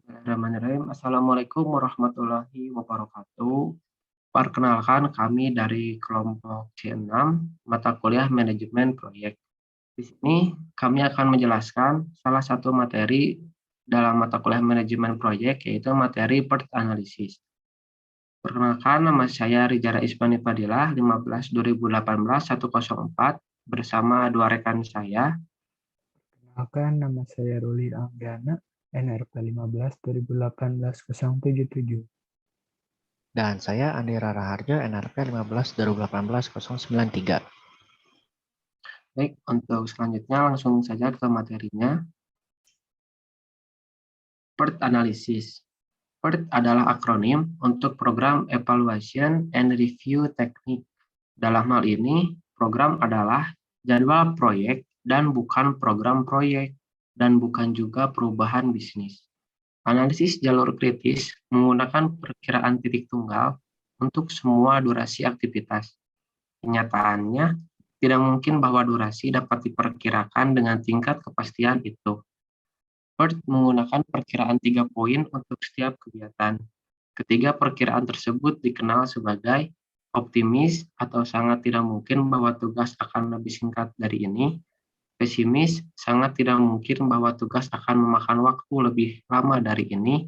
Bismillahirrahmanirrahim. Assalamualaikum warahmatullahi wabarakatuh. Perkenalkan kami dari kelompok C6 mata kuliah manajemen proyek. Di sini kami akan menjelaskan salah satu materi dalam mata kuliah manajemen proyek yaitu materi PERT Analisis. Perkenalkan, nama saya Rijara Ismani Fadilah, 15/2018-104 bersama dua rekan saya. Perkenalkan, nama saya Ruli Anggana, NRP 15/2018-077. Dan saya Andi Raharjo, NRP 15/2018-093. Baik, untuk selanjutnya langsung saja ke materinya. PERT Analysis. PERT adalah akronim untuk Program Evaluation and Review Technique. Dalam hal ini, program adalah jadwal proyek dan bukan program proyek, dan bukan juga perubahan bisnis. Analisis jalur kritis menggunakan perkiraan titik tunggal untuk semua durasi aktivitas. Kenyataannya, tidak mungkin bahwa durasi dapat diperkirakan dengan tingkat kepastian itu. PERT menggunakan perkiraan 3 poin untuk setiap kegiatan. Ketiga perkiraan tersebut dikenal sebagai optimis atau sangat tidak mungkin bahwa tugas akan lebih singkat dari ini, pesimis, sangat tidak mungkin bahwa tugas akan memakan waktu lebih lama dari ini,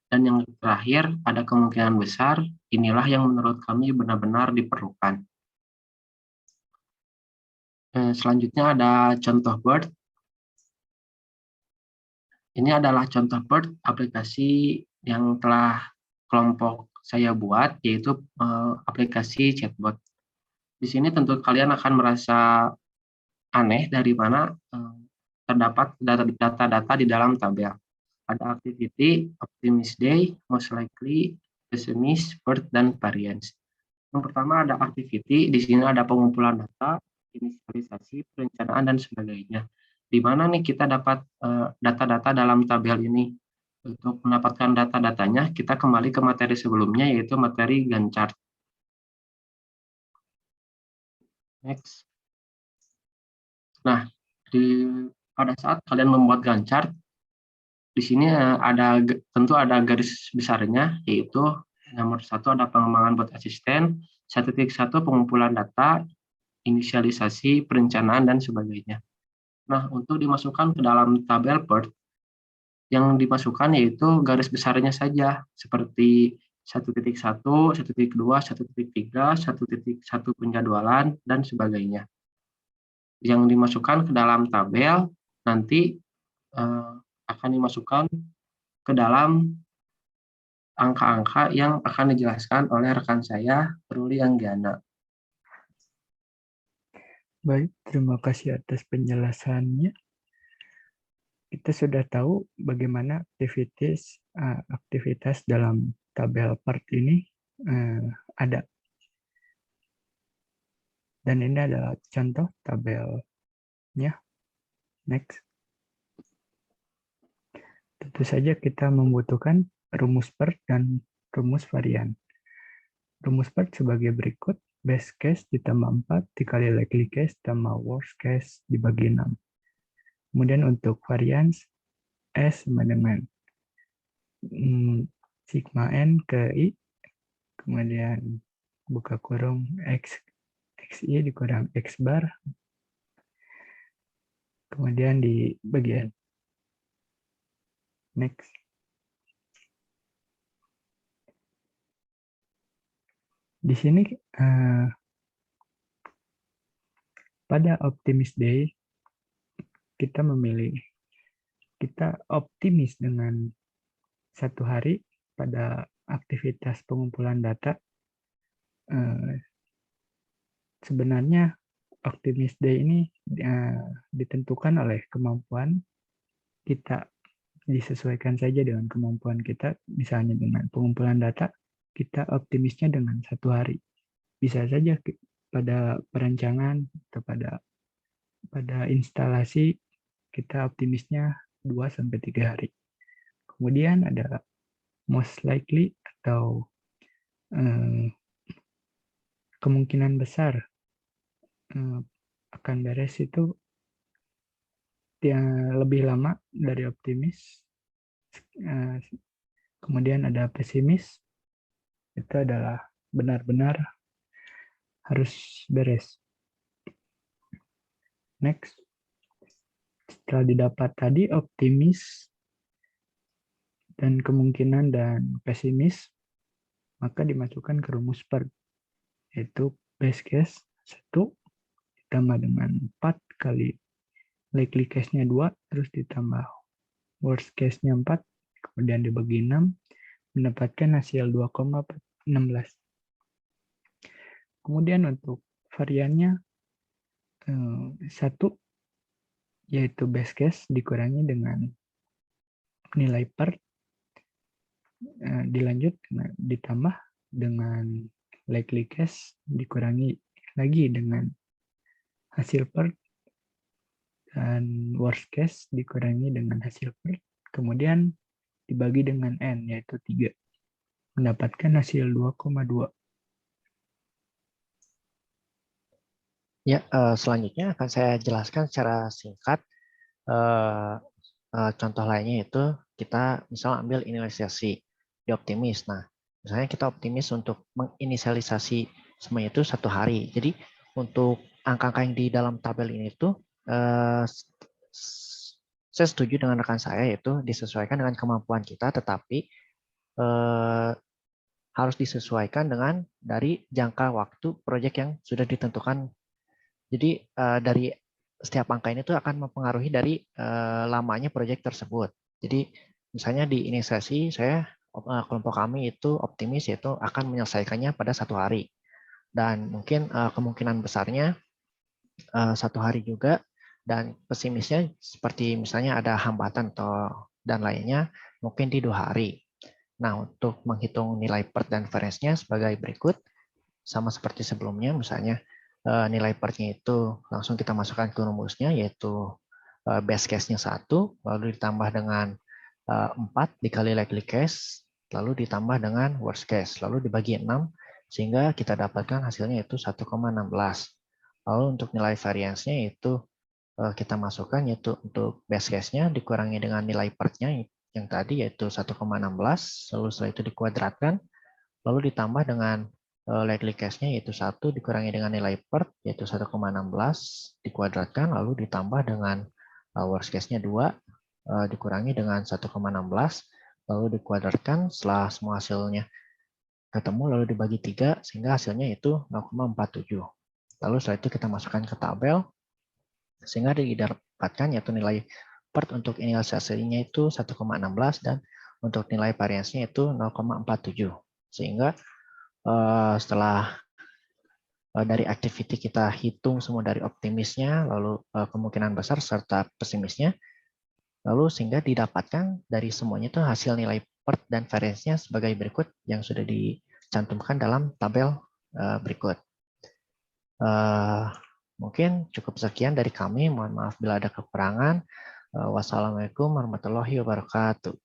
dan yang terakhir ada kemungkinan besar, inilah yang menurut kami benar-benar diperlukan. Selanjutnya ada contoh PERT. Ini adalah contoh PERT aplikasi yang telah kelompok saya buat, yaitu aplikasi chatbot. Di sini tentu kalian akan merasa aneh dari mana terdapat data-data di dalam tabel. Ada activity, optimist day, most likely, pessimist, PERT, dan variance. Yang pertama ada activity, di sini ada pengumpulan data, inisialisasi, perencanaan, dan sebagainya. Di mana nih kita dapat data-data dalam tabel ini. Untuk mendapatkan data-datanya, kita kembali ke materi sebelumnya, yaitu materi Gantt chart. Next. Nah, pada saat kalian membuat Gantt chart, di sini tentu ada garis besarnya, yaitu nomor 1 ada pengembangan buat asisten, 1.1 pengumpulan data, inisialisasi, perencanaan, dan sebagainya. Nah, untuk dimasukkan ke dalam tabel PERT, yang dimasukkan yaitu garis besarnya saja, seperti 1.1, 1.2, 1.3, 1.1 penjadwalan, dan sebagainya. Yang dimasukkan ke dalam tabel nanti akan dimasukkan ke dalam angka-angka yang akan dijelaskan oleh rekan saya, Ruli Anggana. Baik, terima kasih atas penjelasannya. Kita sudah tahu bagaimana aktivitas dalam tabel PERT ini ada. Dan ini adalah contoh tabelnya. Next. Tentu saja kita membutuhkan rumus PERT dan rumus varian. Rumus PERT sebagai berikut: best case ditambah 4 dikali likely case tambah worst case dibagi 6. Kemudian untuk variance, S sama dengan sigma N ke I, kemudian buka kurung XI dikurang X bar, kemudian di bagian. Next. Di sini pada optimist day kita optimis dengan 1 hari pada aktivitas pengumpulan data. Sebenarnya optimist day ini ditentukan oleh kemampuan kita, disesuaikan saja dengan kemampuan kita. Misalnya dengan pengumpulan data, kita optimisnya dengan 1 hari. Bisa saja pada perencanaan atau pada instalasi kita optimisnya 2-3 hari. Kemudian ada most likely atau kemungkinan besar akan beres itu lebih lama dari optimis Kemudian ada pesimis, itu adalah benar-benar harus beres. Next, setelah didapat tadi optimis dan kemungkinan dan pesimis, maka dimasukkan ke rumus PERT, yaitu best case 1 ditambah dengan 4 kali likely case-nya 2, terus ditambah worst case-nya 4, kemudian dibagi 6, mendapatkan hasil 2,16. Kemudian untuk variannya 1, yaitu best case dikurangi dengan nilai PERT, dilanjut ditambah dengan likely case dikurangi lagi dengan hasil PERT, dan worst case dikurangi dengan hasil PERT, kemudian dibagi dengan N, yaitu 3. Mendapatkan hasil 2,2. Ya, selanjutnya akan saya jelaskan secara singkat. Contoh lainnya itu kita misal ambil inisialisasi di optimis. Nah, misalnya kita optimis untuk menginisialisasi semuanya itu 1 hari. Jadi untuk angka-angka yang di dalam tabel ini itu saya setuju dengan rekan saya, yaitu disesuaikan dengan kemampuan kita, tetapi harus disesuaikan dengan dari jangka waktu proyek yang sudah ditentukan. Jadi dari setiap angka ini tuh akan mempengaruhi dari lamanya proyek tersebut. Jadi misalnya di inisiasi saya kelompok kami itu optimis yaitu akan menyelesaikannya pada 1 hari. Dan mungkin kemungkinan besarnya 1 hari juga, dan pesimisnya seperti misalnya ada hambatan atau dan lainnya mungkin di 2 hari. Nah, untuk menghitung nilai PERT dan variance-nya sebagai berikut, sama seperti sebelumnya, misalnya nilai PERT-nya itu langsung kita masukkan ke rumusnya, yaitu best case-nya 1, lalu ditambah dengan 4 dikali likely case, lalu ditambah dengan worst case, lalu dibagi 6, sehingga kita dapatkan hasilnya itu 1,16. Lalu untuk nilai variance-nya itu kita masukkan, yaitu untuk best case-nya dikurangi dengan nilai PERT-nya yang tadi, yaitu 1,16, lalu setelah itu dikuadratkan, lalu ditambah dengan likely case-nya yaitu 1 dikurangi dengan nilai PERT yaitu 1,16 dikuadratkan, lalu ditambah dengan worst case-nya 2 dikurangi dengan 1,16, lalu dikuadratkan. Setelah semua hasilnya ketemu lalu dibagi 3 sehingga hasilnya itu 0,47. Lalu setelah itu kita masukkan ke tabel sehingga didapatkan yaitu nilai PERT untuk inisialisasinya itu 1,16 dan untuk nilai variance-nya itu 0,47. Sehingga setelah dari activity kita hitung semua dari optimisnya, lalu kemungkinan besar serta pesimisnya, lalu sehingga didapatkan dari semuanya itu hasil nilai PERT dan variance-nya sebagai berikut yang sudah dicantumkan dalam tabel berikut. Mungkin cukup sekian dari kami. Mohon maaf bila ada kekurangan. Wassalamualaikum warahmatullahi wabarakatuh.